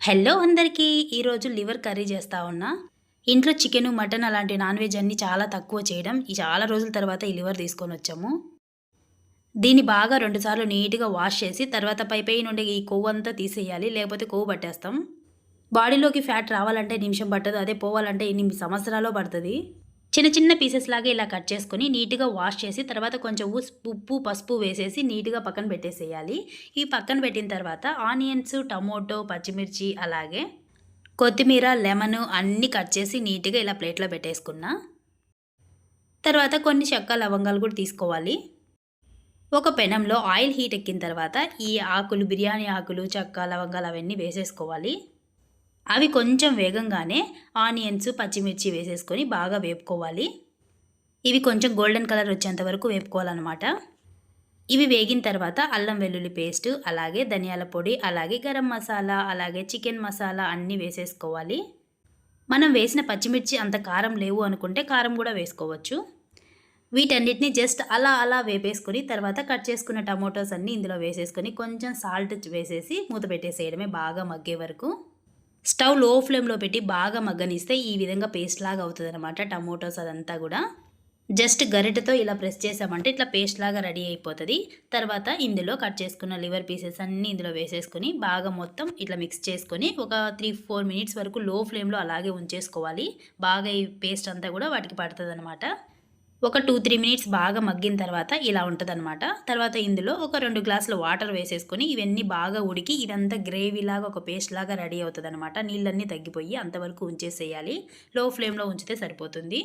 Hello అందరికీ! ఈరోజు liver curry చేస్తా ఉన్నా. ఇంట్లో చికెను, మటన్ అలాంటి నాన్ వెజ్ అన్నీ చాలా తక్కువ చేయడం. చాలా రోజుల తర్వాత ఈ లివర్ తీసుకొనొచ్చాము. దీన్ని బాగా 2 సార్లు నీట్‌గా వాష్ చేసి తర్వాత పైనుండే ఈ కొవ్వంతా తీసేయాలి. లేకపోతే కొవ్వు పట్టేస్తాం. బాడీలోకి ఫ్యాట్ రావాలంటే నిమిషం పట్టదు. అదే పోవాలంటే ఎన్ని సంవత్సరాలో పడతది. చిన్న చిన్న పీసెస్ లాగా ఇలా కట్ చేసుకొని నీట్‌గా వాష్ చేసి తర్వాత కొంచెం ఉప్పు, పసుపు వేసేసి నీట్‌గా పక్కన పెట్టేసేయాలి. ఈ పక్కన పెట్టిన తర్వాత ఆనియన్స్, టమోటో, పచ్చిమిర్చి అలాగే కొత్తిమీర, లెమను అన్నీ కట్ చేసి నీట్‌గా ఇలా ప్లేట్‌లో పెట్టేసుకున్నా. తర్వాత కొన్ని చెక్క, లవంగాలు కూడా తీసుకోవాలి. ఒక పెనంలో ఆయిల్ హీట్ ఎక్కిన తర్వాత ఈ ఆకులు, బిర్యానీ ఆకులు, చెక్క, లవంగాలు అవన్నీ వేసేసుకోవాలి. అవి కొంచెం వేగంగానే ఆనియన్స్, పచ్చిమిర్చి వేసేసుకొని బాగా వేపుకోవాలి. ఇవి కొంచెం గోల్డెన్ కలర్ వచ్చేంత వరకు వేపుకోవాలన్నమాట. ఇవి వేగిన తర్వాత అల్లం వెల్లుల్లి పేస్టు, అలాగే ధనియాల పొడి, అలాగే గరం మసాలా, అలాగే చికెన్ మసాలా అన్నీ వేసేసుకోవాలి. మనం వేసిన పచ్చిమిర్చి అంత కారం లేవు అనుకుంటే కారం కూడా వేసుకోవచ్చు. వీటన్నిటిని జస్ట్ అలా వేపేసుకొని తర్వాత కట్ చేసుకున్న టమోటోస్ అన్నీ ఇందులో వేసేసుకొని కొంచెం సాల్ట్ వేసేసి మూత పెట్టేసేయడమే బాగా మగ్గే వరకు. స్టవ్ లో ఫ్లేమ్‌లో పెట్టి బాగా మగ్గనిస్తే ఈ విధంగా పేస్ట్ లాగా అవుతదనమాట టమోటోస్ అదంతా గూడా. జస్ట్ గరిటెతో ఇలా ప్రెస్ చేసామంటే ఇట్లా పేస్ట్ లాగా రెడీ అయిపోతది. తర్వాత ఇందులో కట్ చేసుకున్న లివర్ పీసెస్ అన్నీ ఇందులో వేసేసుకొని బాగా మొత్తం ఇట్లా మిక్స్ చేసుకొని ఒక 3, 4 మినిట్స్ వరకు లో ఫ్లేమ్‌లో అలాగే ఉంచేసుకోవాలి. బాగా ఈ పేస్ట్ అంతా గూడా వాటికి పడతదనమాట. ఒక 2, 3 మినిట్స్ బాగా మగ్గిన తర్వాత ఇలా ఉంటదనమాట. తర్వాత ఇందులో ఒక 2 గ్లాసుల వాటర్ వేసేసుకొని ఇవన్నీ బాగా ఉడికి ఇదంతా గ్రేవీలాగా ఒక పేస్ట్ లాగా రెడీ అవుతదనమాట. నీళ్ళన్నీ తగ్గిపోయి అంతవరకు ఉంచేసేయాలి. లో ఫ్లేమ్‌లో ఉంచితే సరిపోతుంది.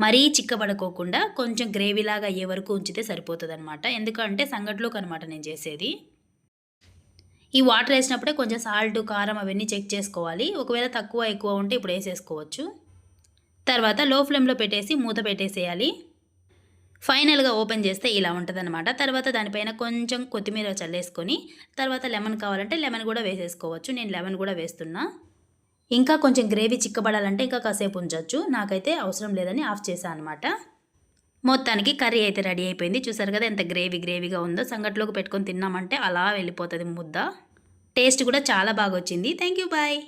మరీ చిక్కబడుకోకుండా కొంచెం గ్రేవీలాగా అయ్యే వరకు ఉంచితే సరిపోతదనమాట. ఎందుకంటే సంగట్లోకనమాట నేను చేసేది. ఈ వాటర్ ఏసినప్పుడే కొంచెం సాల్ట్, కారం అవన్నీ చెక్ చేసుకోవాలి. ఒకవేళ తక్కువ, ఎక్కువ ఉంటే ఇప్పుడు ఏసేసుకోవచ్చు. తర్వాత లో ఫ్లేమ్‌లో పెట్టేసి మూత పెట్టేసేయాలి. ఫైనల్‌గా ఓపెన్ చేస్తే ఇలా ఉంటదనమాట. తర్వాత దానిపైన కొంచెం కొత్తిమీర చల్లేసుకొని తర్వాత లెమన్ కావాలంటే లెమన్ కూడా వేసేసుకోవచ్చు. నేను లెమన్ కూడా వేస్తున్నా. ఇంకా కొంచెం గ్రేవీ చిక్కబడాలంటే ఇంకా కాసేపు ఉంచొచ్చు. నాకైతే అవసరం లేదని ఆఫ్ చేశా అనమాట. మొత్తానికి కర్రీ అయితే రెడీ అయిపోయింది. చూసారు కదా ఎంత గ్రేవీగా ఉందో. సంగట్లోకి పెట్టుకొని తిన్నామంటే అలా వెళ్ళిపోతది ముద్ద. టేస్ట్ కూడా చాలా బాగొచ్చింది. Thank you. బాయ్.